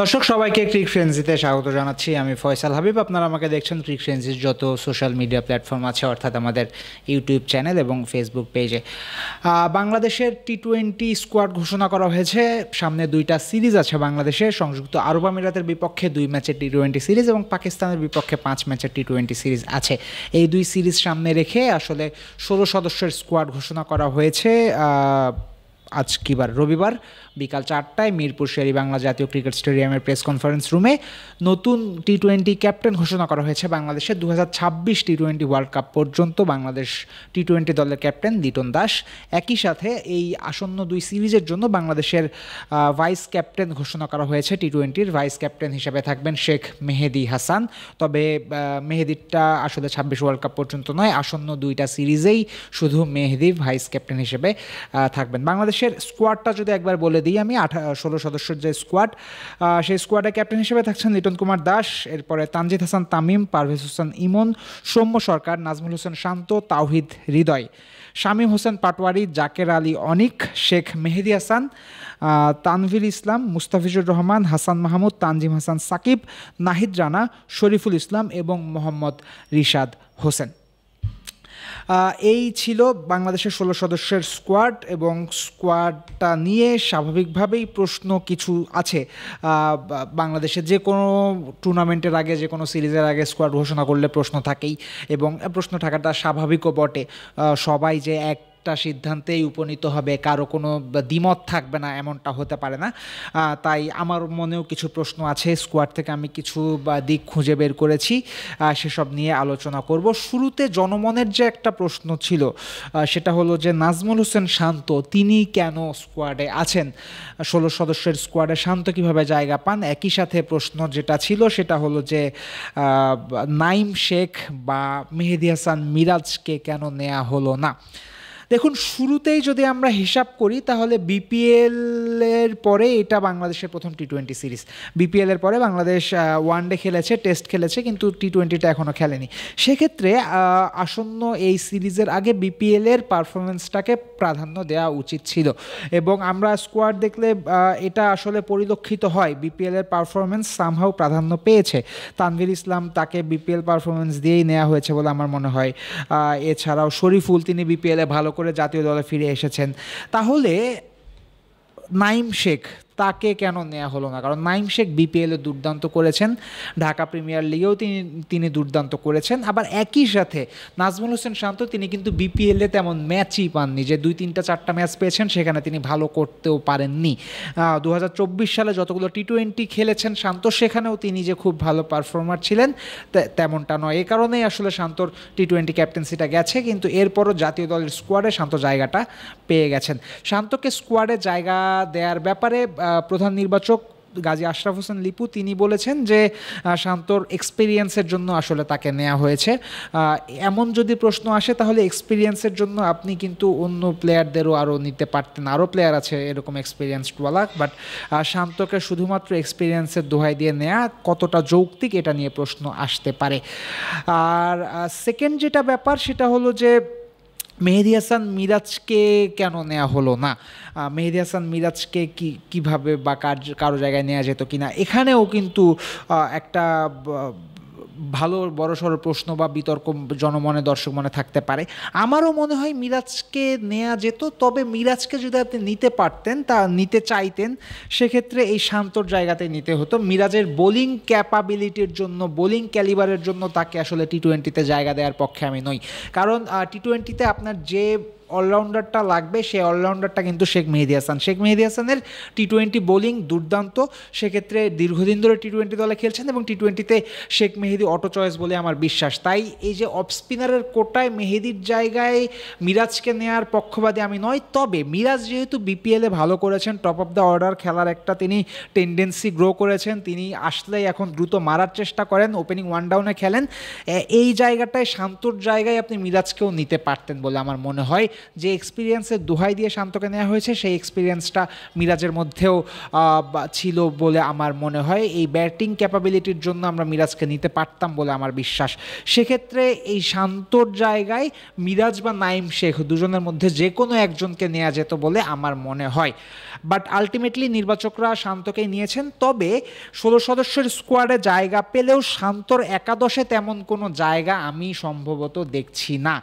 দর্শক সবাইকে ক্রিক ফ্রেন্সিতে স্বাগত জানাচ্ছি। আমি ফয়সাল হাবিব। আপনারা আমাকে দেখছেন ক্রিক ফ্রেন্সির যত সোশ্যাল মিডিয়া প্ল্যাটফর্ম আছে, অর্থাৎ আমাদের ইউটিউব চ্যানেল এবং ফেসবুক পেজে। বাংলাদেশের টি-20 স্কোয়াড ঘোষণা করা হয়েছে। সামনে দুইটা সিরিজ আছে বাংলাদেশের, সংযুক্ত আরব আমিরাতের বিপক্ষে 2 ম্যাচের টি-20 সিরিজ এবং পাকিস্তানের বিপক্ষে 5 ম্যাচের টি-20 সিরিজ আছে। এই দুই সিরিজ সামনে রেখে আসলে 16 সদস্যের স্কোয়াড ঘোষণা করা হয়েছে। আজ কিবার রবিবার বিকাল 4টায় মিরপুর শের-ই-বাংলা জাতীয় ক্রিকেট স্টেডিয়ামের প্রেস কনফারেন্স রুমে নতুন টি-20 ক্যাপ্টেন ঘোষণা করা হয়েছে বাংলাদেশের। 2026 টি-20 ওয়ার্ল্ড কাপ পর্যন্ত বাংলাদেশ টি-20 দলের ক্যাপ্টেন লিটন দাস। একই সাথে এই আসন্ন দুই সিরিজের জন্য বাংলাদেশের ভাইস ক্যাপ্টেন ঘোষণা করা হয়েছে। টি-20-র ভাইস ক্যাপ্টেন হিসেবে থাকবেন শেখ মেহেদী হাসান। তবে মেহেদিরটা আসলে 26 ওয়ার্ল্ড কাপ পর্যন্ত নয়, আসন্ন দুইটা সিরিজেই শুধু মেহেদী ভাইস ক্যাপ্টেন হিসেবে থাকবেন। বাংলাদেশের স্কোয়াডটা যদি একবার বলে দিই আমি, 16 সদস্যের যে স্কোয়াড, সেই স্কোয়াডে ক্যাপ্টেন হিসেবে থাকছেন লিটন কুমার দাস, এরপরে তানজিদ হাসান তামিম, পারভেজ হোসেন ইমন, সৌম্য সরকার, নাজমুল হোসেন শান্ত, তাওহিদ হৃদয়, শামীম হোসেন পাটোয়ারি, জাকের আলী অনিক, শেখ মেহেদী হাসান, তানভীর ইসলাম, মুস্তাফিজুর রহমান, হাসান মাহমুদ, তানজিম হাসান সাকিব, নাহিদ রানা, শরীফুল ইসলাম এবং মোহাম্মদ রিশাদ হোসেন। এই ছিল বাংলাদেশের 16 সদস্যের স্কোয়াড, এবং স্কোয়াডটা নিয়ে স্বাভাবিকভাবেই প্রশ্ন কিছু আছে। বাংলাদেশের যে কোনো টুর্নামেন্টের আগে, যে কোনো সিরিজের আগে স্কোয়াড ঘোষণা করলে প্রশ্ন থাকেই, এবং প্রশ্ন থাকাটা স্বাভাবিকও বটে। সবাই যে একটা সিদ্ধান্তেই উপনীত হবে, কারো কোনো দ্বিমত থাকবে না, এমনটা হতে পারে না। তাই আমার মনেও কিছু প্রশ্ন আছে। স্কোয়াড থেকে আমি কিছু দিক খুঁজে বের করেছি, সেসব নিয়ে আলোচনা করব। শুরুতে জনমনের যে একটা প্রশ্ন ছিল, সেটা হলো যে নাজমুল হোসেন শান্ত তিনি কেন স্কোয়াডে আছেন, 16 সদস্যের স্কোয়াডে শান্ত কিভাবে জায়গা পান। একই সাথে প্রশ্ন যেটা ছিল সেটা হলো যে নাইম শেখ বা মেহেদী হাসান মিরাজকে কেন নেওয়া হলো না। দেখুন, শুরুতেই যদি আমরা হিসাব করি তাহলে বিপিএলের পরে এটা বাংলাদেশের প্রথম টি-20 সিরিজ। বিপিএলের পরে বাংলাদেশ ওয়ানডে খেলেছে, টেস্ট খেলেছে, কিন্তু টি-20টা এখনও খেলেনি। সেক্ষেত্রে আসন্ন এই সিরিজের আগে বিপিএলের পারফরমেন্সটাকে প্রাধান্য দেওয়া উচিত ছিল, এবং আমরা স্কোয়াড দেখলে এটা আসলে পরিলক্ষিত হয়। বিপিএলের পারফরমেন্স সামহাও প্রাধান্য পেয়েছে। তানভীর ইসলাম, তাকে বিপিএল পারফরমেন্স দিয়েই নেওয়া হয়েছে বলে আমার মনে হয়। এছাড়াও শরীফুল, তিনি বিপিএলে ভালো করে জাতীয় দলে ফিরে এসেছেন। তাহলে নাইম শেখ, তাকে কেন নেওয়া হলো না? কারণ নাইম শেখ বিপিএলে দুর্দান্ত করেছেন, ঢাকা প্রিমিয়ার লিগেও তিনি দুর্দান্ত করেছেন। আবার একই সাথে নাজমুল হোসেন শান্ত, তিনি কিন্তু বিপিএলে তেমন ম্যাচই পাননি। যে 2-3-4টা ম্যাচ পেয়েছেন, সেখানে তিনি ভালো করতেও পারেননি। 2024 সালে যতগুলো টি-20 খেলেছেন শান্ত, সেখানেও তিনি যে খুব ভালো পারফর্মার ছিলেন তেমনটা নয়। এই কারণেই আসলে শান্তর টি-20 ক্যাপ্টেন্সিটা গেছে, কিন্তু এরপরও জাতীয় দলের স্কোয়াডে শান্ত জায়গাটা পেয়ে গেছেন। শান্তকে স্কোয়াডে জায়গা দেওয়ার ব্যাপারে প্রধান নির্বাচক গাজী আশরাফ হোসেন লিপু, তিনি বলেছেন যে শান্তর এক্সপিরিয়েন্সের জন্য আসলে তাকে নেওয়া হয়েছে। এমন যদি প্রশ্ন আসে, তাহলে এক্সপিরিয়েন্সের জন্য আপনি কিন্তু অন্য প্লেয়ারদেরও আরও নিতে পারতেন। আরও প্লেয়ার আছে এরকম এক্সপিরিয়েন্সডওয়ালা, বাট শান্তকে শুধুমাত্র এক্সপিরিয়েন্সের দোহাই দিয়ে নেওয়া কতটা যৌক্তিক, এটা নিয়ে প্রশ্ন আসতে পারে। আর সেকেন্ড যেটা ব্যাপার, সেটা হলো যে মেহেদী হাসান মিরাজকে কেন নেওয়া হলো না। মেহেদী হাসান মিরাজকে কীভাবে বা কারো জায়গায় নেওয়া যেত কিনা, এখানেও কিন্তু একটা ভালো বড়সড় প্রশ্ন বা বিতর্ক জনমনে, দর্শক মনে থাকতে পারে। আমারও মনে হয় মিরাজকে নেওয়া যেত, তবে মিরাজকে যদি আপনি নিতে পারতেন, তা নিতে চাইতেন, সেক্ষেত্রে এই শান্তর জায়গাতে নিতে হতো। মিরাজের বোলিং ক্যাপাবিলিটির জন্য, বোলিং ক্যালিবারের জন্য তাকে আসলে টি-20তে জায়গা দেওয়ার পক্ষে আমি নই। কারণ টি-20তে আপনার যে অলরাউন্ডারটা লাগবে, সেই অলরাউন্ডারটা কিন্তু শেখ মেহেদী হাসান। শেখ মেহেদী হাসানের টি-20 বোলিং দুর্দান্ত। সেক্ষেত্রে দীর্ঘদিন ধরে টি-20 দলে খেলছেন, এবং টি-20তে শেখ মেহেদী অটো চয়েস বলে আমার বিশ্বাস। তাই এই যে অফ স্পিনারের কোটায় মেহেদীর জায়গায় মিরাজকে নেওয়ার পক্ষপাতী আমি নয়। তবে মিরাজ যেহেতু বিপিএলে ভালো করেছেন, টপ অফ দ্য অর্ডার খেলার একটা তিনি টেন্ডেন্সি গ্রো করেছেন, তিনি আসলেই এখন দ্রুত মারার চেষ্টা করেন, ওপেনিং ওয়ান ডাউনে খেলেন। এই জায়গাটায় শান্তর জায়গায় আপনি মিরাজকেও নিতে পারতেন বলে আমার মনে হয়। যে এক্সপিরিয়েন্সের দোহাই দিয়ে শান্তকে নেওয়া হয়েছে সেই এক্সপিরিয়েন্সটা মিরাজের মধ্যেও ছিল বলে আমার মনে হয়। এই ব্যাটিং ক্যাপাবিলিটির জন্য আমরা মিরাজকে নিতে পারতাম বলে আমার বিশ্বাস। সেক্ষেত্রে এই শান্তর জায়গায় মিরাজ বা নাইম শেখ দুজনের মধ্যে যে কোনো একজনকে নেওয়া যেত বলে আমার মনে হয়। বাট আলটিমেটলি নির্বাচকরা শান্তকেই নিয়েছেন। তবে 16 সদস্যের স্কোয়াডে জায়গা পেলেও শান্তর একাদশে তেমন কোনো জায়গা আমি সম্ভবত দেখছি না।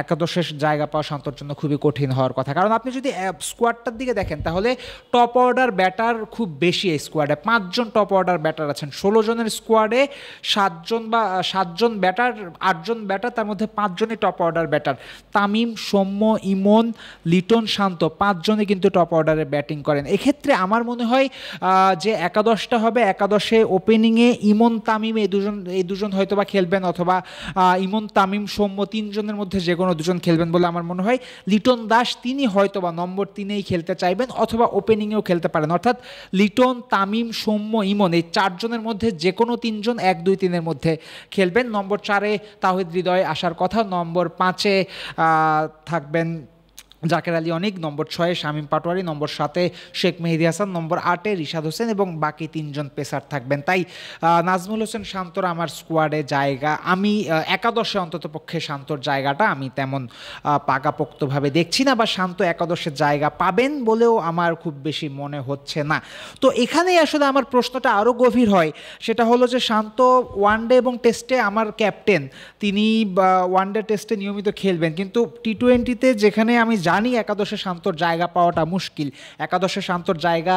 একাদশের জায়গা পাওয়া শান্তর জন্য খুবই কঠিন হওয়ার কথা, কারণ আপনি যদি স্কোয়াডটার দিকে দেখেন তাহলে টপ অর্ডার ব্যাটার খুব বেশি। এই স্কোয়াডে 5 জন টপ অর্ডার ব্যাটার আছেন। 16 জনের স্কোয়াডে 7 জন ব্যাটার, 8 জন ব্যাটার, তার মধ্যে 5 জনই top order batter. Tamim, Soumya, Emon, Liton, Shanto 5 জনই কিন্তু টপ অর্ডারে ব্যাটিং করেন। এক্ষেত্রে আমার মনে হয় যে একাদশটা হবে, একাদশে ওপেনিংয়ে ইমন, তামিম এই দুজন হয়তো বা খেলবেন, অথবা ইমন, তামিম, সৌম্য 3 জনের মধ্যে যে কোনো দুজন খেলবেন বলে আমার মনে হয়। লিটন দাস তিনি হয়তো বা নম্বর 3-এই খেলতে চাইবেন, অথবা ওপেনিংয়েও খেলতে পারেন। অর্থাৎ লিটন, তামিম, সৌম্য, ইমন এই 4 জনের মধ্যে যে কোনো 3 জন 1, 2, 3-এর মধ্যে খেলবেন। নম্বর 4-এ তাওহিদ হৃদয় আসার কথা, নম্বর 5-এ থাকবেন জাকের আলী অনিক, নম্বর 6-এ শামীম পাটোয়ারি, নম্বর 7-এ শেখ মেহেদী হাসান, নম্বর 8-এ রিশাদ হোসেন এবং বাকি 3 জন পেসার থাকবেন। তাই নাজমুল হোসেন শান্তর আমার স্কোয়াডে জায়গা, আমি একাদশে অন্ততপক্ষে শান্তর জায়গাটা আমি তেমন পাকাপোক্তভাবে দেখছি না, বা শান্ত একাদশের জায়গা পাবেন বলেও আমার খুব বেশি মনে হচ্ছে না। তো এখানেই আসলে আমার প্রশ্নটা আরও গভীর হয়, সেটা হলো যে শান্ত ওয়ানডে এবং টেস্টে আমার ক্যাপ্টেন, তিনি ওয়ানডে টেস্টে নিয়মিত খেলবেন, কিন্তু টি-20তে যেখানে আমি জানি একাদশে শান্তর জায়গা পাওয়াটা মুশকিল, একাদশে শান্তর জায়গা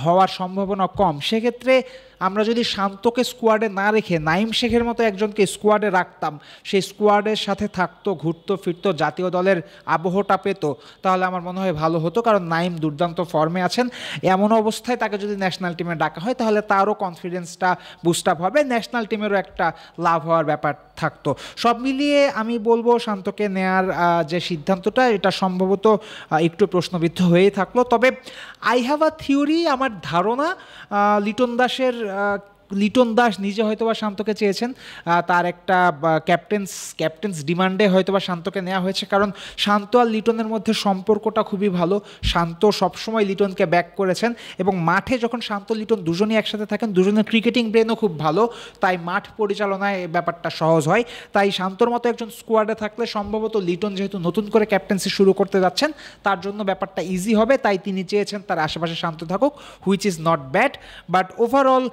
হওয়ার সম্ভাবনা কম, সেক্ষেত্রে আমরা যদি শান্তকে স্কোয়াডে না রেখে নাইম শেখের মতো একজনকে স্কোয়াডে রাখতাম, সেই স্কোয়াডের সাথে থাকতো, ঘুরতো ফিরতো, জাতীয় দলের আবহটা পেত, তাহলে আমার মনে হয় ভালো হতো। কারণ নাইম দুর্দান্ত ফর্মে আছেন, এমন অবস্থায় তাকে যদি ন্যাশনাল টিমে ডাকা হয় তাহলে তারও কনফিডেন্সটা বুস্ট আপ হবে, ন্যাশনাল টিমেরও একটা লাভ হওয়ার ব্যাপার থাকতো। সব মিলিয়ে আমি বলবো শান্তকে নেয়ার যে সিদ্ধান্তটা, এটা সম্ভবত একটু প্রশ্নবিদ্ধ হয়েই থাকলো। তবে আই হ্যাভ আ থিওরি, আমার ধারণা লিটন দাস নিজে হয়তোবা শান্তকে চেয়েছেন, তার একটা ক্যাপ্টেন্স ডিমান্ডে হয়তোবা শান্তকে নেওয়া হয়েছে, কারণ শান্ত আর লিটনের মধ্যে সম্পর্কটা খুবই ভালো। শান্ত সবসময় লিটনকে ব্যাক করেছেন, এবং মাঠে যখন শান্ত লিটন দুজনই একসাথে থাকেন, দুজনের ক্রিকেটিং ব্রেনও খুব ভালো, তাই মাঠ পরিচালনায় ব্যাপারটা সহজ হয়। তাই শান্তর মতো একজন স্কোয়াডে থাকলে সম্ভবত লিটন যেহেতু নতুন করে ক্যাপ্টেন্সি শুরু করতে যাচ্ছেন, তার জন্য ব্যাপারটা ইজি হবে, তাই তিনি চেয়েছেন তার আশেপাশে শান্ত থাকুক, which is not bad. But overall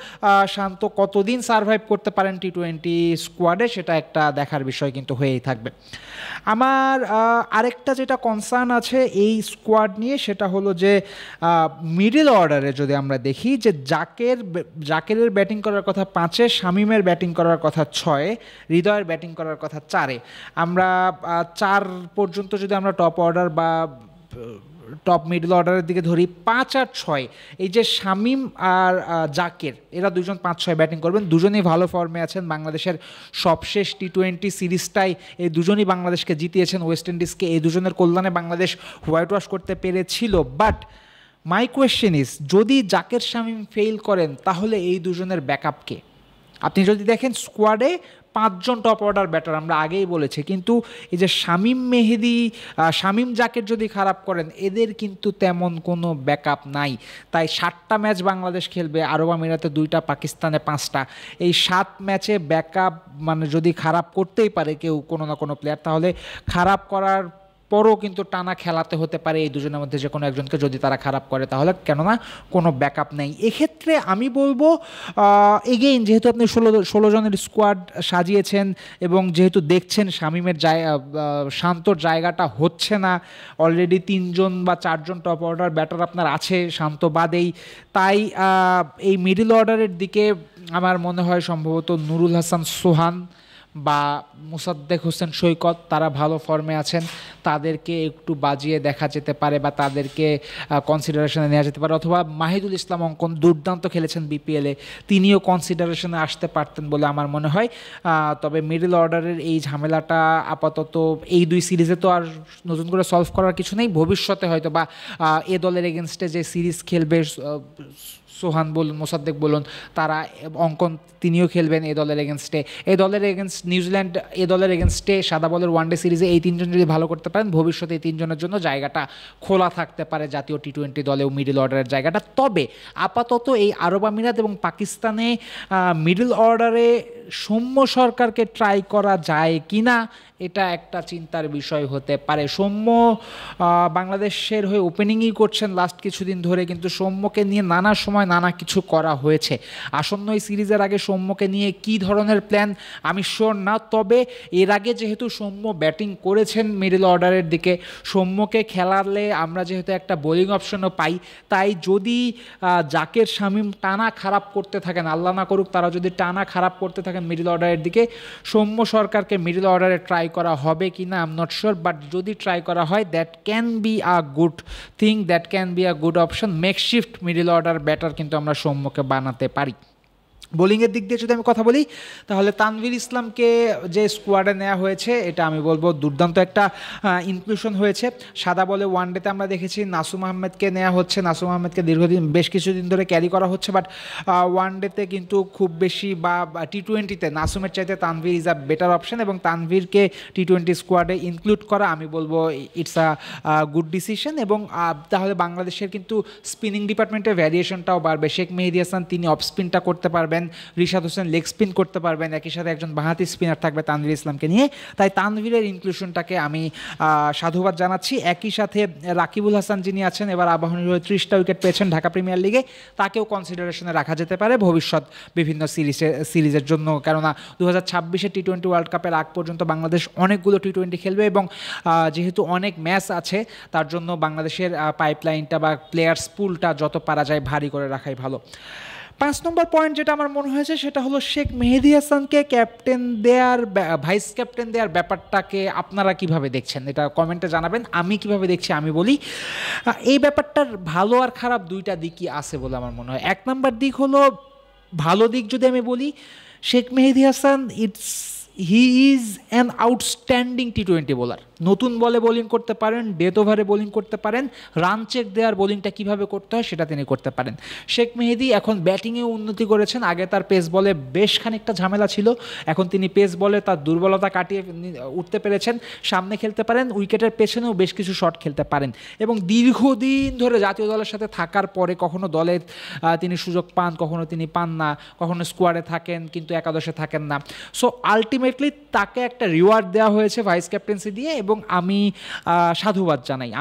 Shanto কতদিন সার্ভাইভ করতে পারেন টি-20 স্কোয়াডে, সেটা একটা দেখার বিষয় কিন্তু হয়েই থাকবে। আমার আরেকটা যেটা কনসার্ন আছে এই স্কোয়াড নিয়ে, সেটা হলো যে মিডল অর্ডারে যদি আমরা দেখি যে জাকেরের ব্যাটিং করার কথা 5-এ, শামীমের ব্যাটিং করার কথা 6-এ, হৃদয়ের ব্যাটিং করার কথা 4-এ, আমরা 4 পর্যন্ত যদি আমরা টপ অর্ডার বা টপ মিডল অর্ডারের দিকে ধরি, 5 আর 6 এই যে শামীম আর জাকের, এরা দুজন 5-6 ব্যাটিং করবেন, দুজনেই ভালো ফর্মে আছেন। বাংলাদেশের সবশেষ টি-20 সিরিজটাই এই দুজনই বাংলাদেশকে জিতিয়েছেন, ওয়েস্ট ইন্ডিজকে। এই দুজনের কল্যাণে বাংলাদেশ হোয়াইট ওয়াশ করতে পেরেছিল। বাট মাই কোয়েশ্চেন ইজ, যদি জাকের শামীম ফেল করেন তাহলে এই দুজনের ব্যাকআপকে আপনি যদি দেখেন, স্কোয়াডে 5 জন টপ অর্ডার ব্যাটার আমরা আগেই বলেছি, কিন্তু এই যে শামীম জাকের যদি খারাপ করেন, এদের কিন্তু তেমন কোনো ব্যাকআপ নাই। তাই 7টা ম্যাচ বাংলাদেশ খেলবে, আরব আমিরাতে 2টা, পাকিস্তানে 5টা। এই 7 ম্যাচে ব্যাকআপ মানে যদি খারাপ করতেই পারে কেউ, কোনো না কোনো প্লেয়ার, তাহলে খারাপ করার পরও কিন্তু টানা খেলাতে হতে পারে এই দুজনের মধ্যে যে কোনো একজনকে, যদি তারা খারাপ করে তাহলে, কেননা কোনো ব্যাকআপ নেই। এক্ষেত্রে আমি বলবো এগেইন, যেহেতু আপনি 16 জনের স্কোয়াড সাজিয়েছেন এবং যেহেতু দেখছেন শামীমের শান্তর জায়গাটা হচ্ছে না, অলরেডি 3 জন বা 4 জন টপ অর্ডার ব্যাটার আপনার আছে শান্ত বাদেই, তাই এই মিডল অর্ডারের দিকে আমার মনে হয় সম্ভবত নুরুল হাসান সোহান বা মুসাদ্দেক হোসেন সৈকত, তারা ভালো ফর্মে আছেন, তাদেরকে একটু বাজিয়ে দেখা যেতে পারে বা তাদেরকে কনসিডারেশনে নেওয়া যেতে পারে। অথবা মাহিদুল ইসলাম অঙ্কন দুর্দান্ত খেলেছেন বিপিএলে, তিনিও কনসিডারেশনে আসতে পারতেন বলে আমার মনে হয়। তবে মিডল অর্ডারের এই ঝামেলাটা আপাতত এই 2 সিরিজে তো আর নতুন করে সলভ করার কিছু নেই। ভবিষ্যতে হয়তো বা এ দলের এগেনস্টে যে সিরিজ খেলবে সোহান বলুন, মোসাদ্দেক বলুন, তারা, অঙ্কন তিনিও খেলবেন এ দলের এগেনস্টে। এ দলের এগেনস্ট নিউজিল্যান্ড, এ দলের এগেনস্টে সাদা বলের ওয়ানডে সিরিজে এই তিনজন যদি ভালো করতে পারেন, ভবিষ্যতে এই তিনজনের জন্য জায়গাটা খোলা থাকতে পারে জাতীয় টি-20 দলেও মিডল অর্ডারের জায়গাটা। তবে আপাতত এই আরব আমিরাত এবং পাকিস্তানে মিডল অর্ডারে সৌম্য সরকারকে ট্রাই করা যায় কি না, এটা একটা চিন্তার বিষয় হতে পারে। সৌম্য বাংলাদেশের হয়ে ওপেনিংই করছেন লাস্ট কিছুদিন ধরে, কিন্তু সৌম্যকে নিয়ে নানা সময় নানা কিছু করা হয়েছে। আসন্ন এই সিরিজের আগে সৌম্যকে নিয়ে কী ধরনের প্ল্যান আমি শিওর না, তবে এর আগে যেহেতু সৌম্য ব্যাটিং করেছেন মিডল অর্ডারের দিকে, সৌম্যকে খেলালে আমরা যেহেতু একটা বোলিং অপশনও পাই, তাই যদি জাকের শামীম টানা খারাপ করতে থাকেন, আল্লাহ না করুক তারা যদি টানা খারাপ করতে থাকেন মিডল অর্ডারের দিকে, সৌম্য সরকারকে মিডল অর্ডারে ট্রাই করা হবে কি না I am not sure, but যদি ট্রাই করা হয় that can be a good thing, that can be a good option. Makeshift middle order batter কিন্তু আমরা সৌম্যকে বানাতে পারি। বোলিংয়ের দিক দিয়ে যদি আমি কথা বলি, তাহলে তানভীর ইসলামকে যে স্কোয়াডে নেওয়া হয়েছে এটা আমি বলবো দুর্দান্ত একটা ইনক্লুশন হয়েছে। সাদা বলে ওয়ানডেতে আমরা দেখেছি নাসুম আহমেদকে নেওয়া হচ্ছে, নাসুম আহমেদকে দীর্ঘদিন বেশ কিছুদিন ধরে ক্যারি করা হচ্ছে, বাট ওয়ানডেতে কিন্তু খুব বেশি বা টি-20তে নাসুমের চাইতে Tanvir is a better option, এবং তানভীরকে টি-20 স্কোয়াডে ইনক্লুড করা আমি বলবো ইটস আ গুড ডিসিশন। এবং তাহলে বাংলাদেশের কিন্তু স্পিনিং ডিপার্টমেন্টের ভ্যারিয়েশনটাও বাড়বে। শেখ মেহেদী হাসান তিনি অফ স্পিনটা করতে পারবেন, রিশাদ হোসেন লেগ স্পিন করতে পারবেন, একই সাথে একজন বাঁহাতি স্পিনার থাকবে তানভীর ইসলামকে নিয়ে, তাই তানভীরের ইনক্লুশনটাকে আমি সাধুবাদ জানাচ্ছি। একই সাথে রাকিবুল হাসান যিনি আছেন, এবার আবাহনীর হয়ে 30টা উইকেট পেয়েছেন ঢাকা প্রিমিয়ার লিগে, তাকেও কনসিডারেশনে রাখা যেতে পারে ভবিষ্যৎ বিভিন্ন সিরিজের জন্য, কেননা 2026 টি-20 ওয়ার্ল্ড কাপের আগ পর্যন্ত বাংলাদেশ অনেকগুলো টি-20 খেলবে, এবং যেহেতু অনেক ম্যাচ আছে তার জন্য বাংলাদেশের পাইপলাইনটা বা প্লেয়ার্স পুলটা যত পারা যায় ভারী করে রাখাই ভালো। 5 নম্বর পয়েন্ট যেটা আমার মনে হয়েছে সেটা হলো শেখ মেহেদী হাসানকে ক্যাপ্টেন দেয়ার, ভাইস ক্যাপ্টেন দেওয়ার ব্যাপারটাকে আপনারা কিভাবে দেখছেন এটা কমেন্টে জানাবেন। আমি কিভাবে দেখছি আমি বলি, এই ব্যাপারটার ভালো আর খারাপ দুইটা দিকই আছে বলে আমার মনে হয়। 1 নম্বর দিক হলো, ভালো দিক যদি আমি বলি, Sheikh Mehedi Hasan he is an outstanding টি-20 বোলার। নতুন বলে বোলিং করতে পারেন, ডেথ ওভারে বোলিং করতে পারেন, রান চেক দেওয়ার বোলিংটা কীভাবে করতে হয় সেটা তিনি করতে পারেন। শেখ মেহেদী এখন ব্যাটিংয়েও উন্নতি করেছেন, আগে তার পেস বলে বেশ খানিকটা ঝামেলা ছিল, এখন তিনি পেস বলে তার দুর্বলতা কাটিয়ে উঠতে পেরেছেন, সামনে খেলতে পারেন, উইকেটের পেছনেও বেশ কিছু শট খেলতে পারেন, এবং দীর্ঘদিন ধরে জাতীয় দলের সাথে থাকার পরে কখনো দলে তিনি সুযোগ পান, কখনো তিনি পান না, কখনো স্কোয়াডে থাকেন কিন্তু একাদশে থাকেন না। সো আলটিমেটলি তাকে একটা রিওয়ার্ড দেওয়া হয়েছে ভাইস ক্যাপ্টেন্সি দিয়ে, এবং আমি সাধুবাদ জানাই।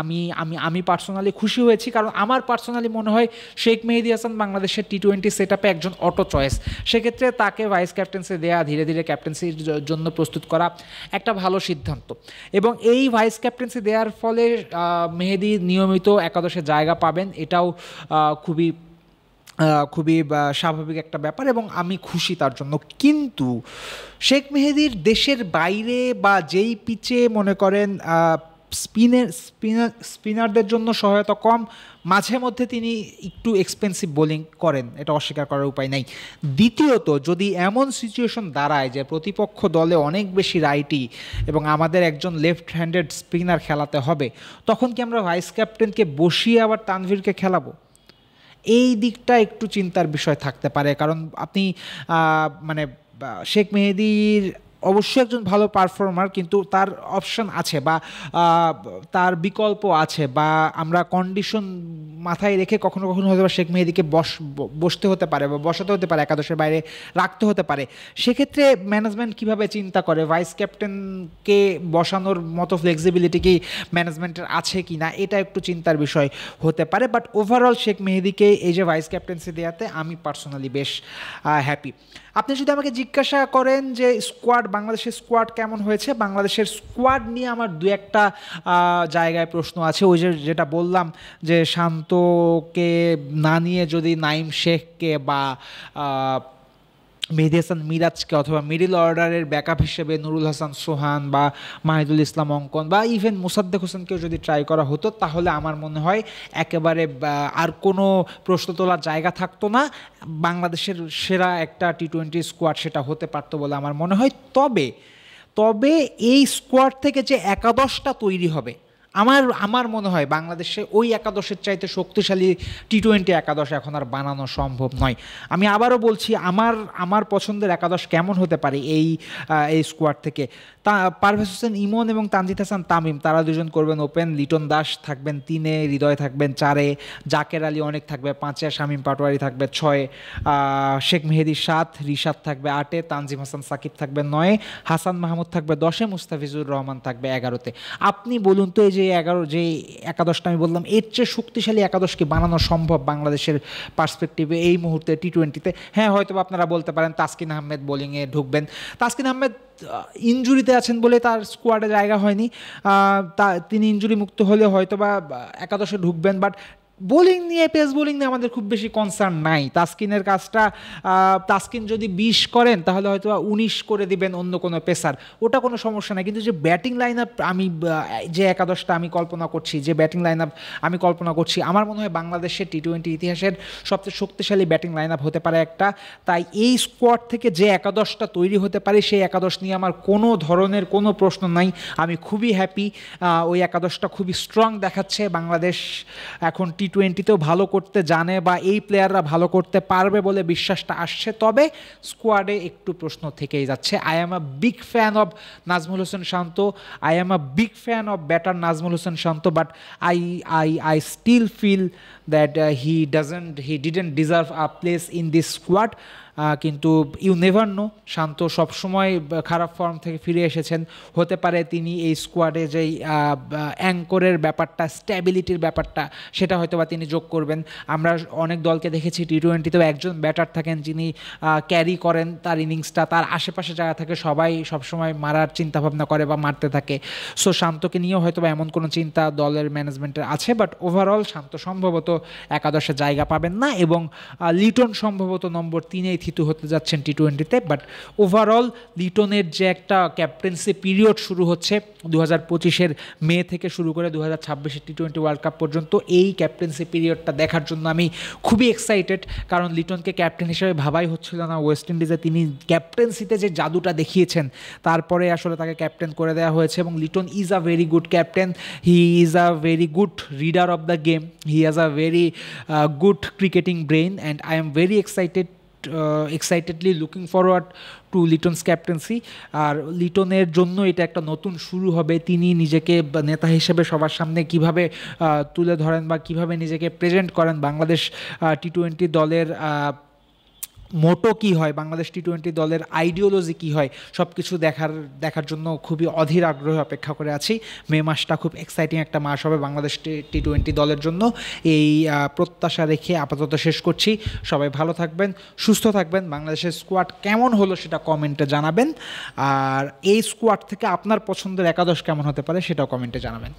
আমি পার্সোনালি খুশি হয়েছি, কারণ আমার পার্সোনালি মনে হয় শেখ মেহেদী হাসান বাংলাদেশের টি-20 সেটআপে একজন অটো চয়েস। সেক্ষেত্রে তাকে ভাইস ক্যাপ্টেন্সি দেওয়া, ধীরে ধীরে ক্যাপ্টেন্সির জন্য প্রস্তুত করা একটা ভালো সিদ্ধান্ত, এবং এই ভাইস ক্যাপ্টেন্সি দেওয়ার ফলে মেহেদী নিয়মিত একাদশে জায়গা পাবেন, এটাও খুবই স্বাভাবিক একটা ব্যাপার, এবং আমি খুশি তার জন্য। কিন্তু শেখ মেহেদীর দেশের বাইরে বা যেই পিচে মনে করেন স্পিনারদের জন্য সহায়তা কম, মাঝে মধ্যে তিনি একটু এক্সপেন্সিভ বোলিং করেন, এটা অস্বীকার করার উপায় নাই। দ্বিতীয়ত, যদি এমন সিচুয়েশন দাঁড়ায় যে প্রতিপক্ষ দলে অনেক বেশি রাইটি এবং আমাদের একজন লেফট হ্যান্ডেড স্পিনার খেলাতে হবে, তখন কি আমরা ভাইস ক্যাপ্টেনকে বসিয়ে আবার তানভীরকে খেলাবো? এই দিকটা একটু চিন্তার বিষয় থাকতে পারে, কারণ আপনি মানে শেখ মেহেদীর অবশ্যই একজন ভালো পারফর্মার, কিন্তু তার অপশন আছে বা তার বিকল্প আছে, বা আমরা কন্ডিশন মাথায় রেখে কখনো কখনো হয়তো শেখ মেহেদীকে বসতে হতে পারে বা বসাতে হতে পারে, একাদশের বাইরে রাখতে হতে পারে। সেক্ষেত্রে ম্যানেজমেন্ট কীভাবে চিন্তা করে, ভাইস ক্যাপ্টেনকে বসানোর মতো ফ্লেক্সিবিলিটি কি ম্যানেজমেন্টের আছে কি না, এটা একটু চিন্তার বিষয় হতে পারে। বাট ওভারঅল শেখ মেহেদীকে এই যে ভাইস ক্যাপ্টেন্সি দেওয়াতে আমি পার্সোনালি বেশ হ্যাপি। আপনি যদি আমাকে জিজ্ঞাসা করেন যে বাংলাদেশের স্কোয়াড কেমন হয়েছে, বাংলাদেশের স্কোয়াড নিয়ে আমার দু একটা জায়গায় প্রশ্ন আছে। ওই যেটা বললাম যে শান্তকে না নিয়ে যদি নাইম শেখকে বা মেহেদী হাসান মিরাজকে অথবা মিডল অর্ডারের ব্যাকআপ হিসেবে নুরুল হাসান সোহান বা মাহিদুল ইসলাম অঙ্কন বা ইভেন মোসাদ্দেক হোসেনকেও যদি ট্রাই করা হতো, তাহলে আমার মনে হয় একেবারে আর কোনো প্রশ্ন তোলার জায়গা থাকতো না, বাংলাদেশের সেরা একটা টি-20 স্কোয়াড সেটা হতে পারতো বলে আমার মনে হয়। তবে এই স্কোয়াড থেকে যে একাদশটা তৈরি হবে আমার আমার মনে হয় বাংলাদেশে ওই একাদশের চাইতে শক্তিশালী টি-20 একাদশ এখন আর বানানো সম্ভব নয়। আমি আবারও বলছি, আমার পছন্দের একাদশ কেমন হতে পারে এই স্কোয়াড থেকে। পারভেজ হোসেন ইমন এবং তানজিদ হাসান তামিম, তারা দুজন করবেন ওপেন, লিটন দাস থাকবেন 3-এ, হৃদয় থাকবেন 4-এ, জাকের আলী অনেক থাকবে 5-এ, শামীম পাটোয়ারি থাকবে 6-এ, শেখ মেহেদী 7, রিশাদ থাকবে 8-এ, তানজিম হাসান সাকিব থাকবে 9-এ, হাসান মাহমুদ থাকবে 10-এ, মুস্তাফিজুর রহমান থাকবে 11-তে। আপনি বলুন তো, এই যে একাদশটা আমি বললাম, এর চেয়ে শক্তিশালী একাদশ কি বানানো সম্ভব বাংলাদেশের পার্সপেক্টিভে এই মুহূর্তে টি-20-তে? হ্যাঁ, হয়তো আপনারা বলতে পারেন তাসকিন আহমেদ বোলিংয়ে ঢুকবেন। তাসকিন আহমেদ ইনজুরিতে আছেন বলে তার স্কোয়াডে জায়গা হয়নি, তিনি ইনজুরি মুক্ত হলে হয়তো বা একাদশে ঢুকবেন। বাট বোলিং নিয়ে, পেস বোলিং নিয়ে আমাদের খুব বেশি কনসার্ন নাই। তাসকিনের কাজটা, তাসকিন যদি 20 করেন তাহলে হয়তো 19 করে দিবেন অন্য কোনো পেসার, ওটা কোনো সমস্যা নাই। কিন্তু যে ব্যাটিং লাইন আপ যে একাদশটা আমি কল্পনা করছি, যে ব্যাটিং লাইন আপ আমি কল্পনা করছি, আমার মনে হয় বাংলাদেশের টি-20 ইতিহাসের সবচেয়ে শক্তিশালী ব্যাটিং লাইন আপ হতে পারে একটা। তাই এই স্কোয়াড থেকে যে একাদশটা তৈরি হতে পারে, সেই একাদশ নিয়ে আমার কোনো ধরনের কোনো প্রশ্ন নাই। আমি খুবই হ্যাপি, ওই একাদশটা খুবই স্ট্রং দেখাচ্ছে। বাংলাদেশ এখন টি-20তেও ভালো করতে জানে, বা এই প্লেয়াররা ভালো করতে পারবে বলে বিশ্বাসটা আসছে। তবে স্কোয়াডে একটু প্রশ্ন থেকেই যাচ্ছে। I am a big fan of Nazmul Hossain Shanto, I am a big fan of batter Nazmul Hossain Shanto, but I still feel that he didn't deserve a place in this squad. কিন্তু ইউ নেভার নো, শান্ত সবসময় খারাপ ফর্ম থেকে ফিরে এসেছেন। হতে পারে তিনি এই স্কোয়াডে যেই অ্যাঙ্করের ব্যাপারটা, স্ট্যাবিলিটির ব্যাপারটা, সেটা হয়তো বা তিনি যোগ করবেন। আমরা অনেক দলকে দেখেছি টি-20তেও একজন ব্যাটার থাকেন যিনি ক্যারি করেন তার ইনিংসটা, তার আশেপাশে যারা থাকে সবাই সবসময় মারার চিন্তাভাবনা করে বা মারতে থাকে। সো শান্তকে নিয়েও হয়তো বা এমন কোনো চিন্তা দলের ম্যানেজমেন্টের আছে। বাট ওভারঅল শান্ত সম্ভবত একাদশে জায়গা পাবেন না, এবং লিটন সম্ভবত নম্বর 3-এ থিতু হতে যাচ্ছেন টি-20তে। বাট ওভারঅল লিটনের যে একটা ক্যাপ্টেন্সি পিরিয়ড শুরু হচ্ছে 2025-এর মে থেকে শুরু করে 2026-এর টি-20 ওয়ার্ল্ড কাপ পর্যন্ত, এই ক্যাপ্টেন্সি পিরিয়ডটা দেখার জন্য আমি খুবই এক্সাইটেড। কারণ লিটনকে ক্যাপ্টেন হিসেবে ভাবাই হচ্ছিল না ওয়েস্ট ইন্ডিজে। তিনি ক্যাপ্টেন্সিতে যে জাদুটা দেখিয়েছেন, তারপরে আসলে তাকে ক্যাপ্টেন করে দেওয়া হয়েছে। এবং Liton is a very good captain, he is a very good reader of the game, he has a very good cricketing brain, and I am very excitedly looking forward to Liton's captaincy. আর লিটনের জন্য এটা একটা নতুন শুরু হবে। তিনি নিজেকে নেতা হিসেবে সবার সামনে কিভাবে তুলে ধরেন বা কিভাবে নিজেকে প্রেজেন্ট করেন, বাংলাদেশ টি-20 দলের মোটো কী হয়, বাংলাদেশ টি-20 দলের আইডিওলজি কী হয়, সব কিছু দেখার জন্য খুবই অধীর আগ্রহে অপেক্ষা করে আছি। মে মাসটা খুব এক্সাইটিং একটা মাস হবে বাংলাদেশ টি-20 দলের জন্য। এই প্রত্যাশা রেখে আপাতত শেষ করছি। সবাই ভালো থাকবেন, সুস্থ থাকবেন। বাংলাদেশের স্কোয়াড কেমন হলো সেটা কমেন্টে জানাবেন, আর এই স্কোয়াড থেকে আপনার পছন্দের একাদশ কেমন হতে পারে সেটাও কমেন্টে জানাবেন।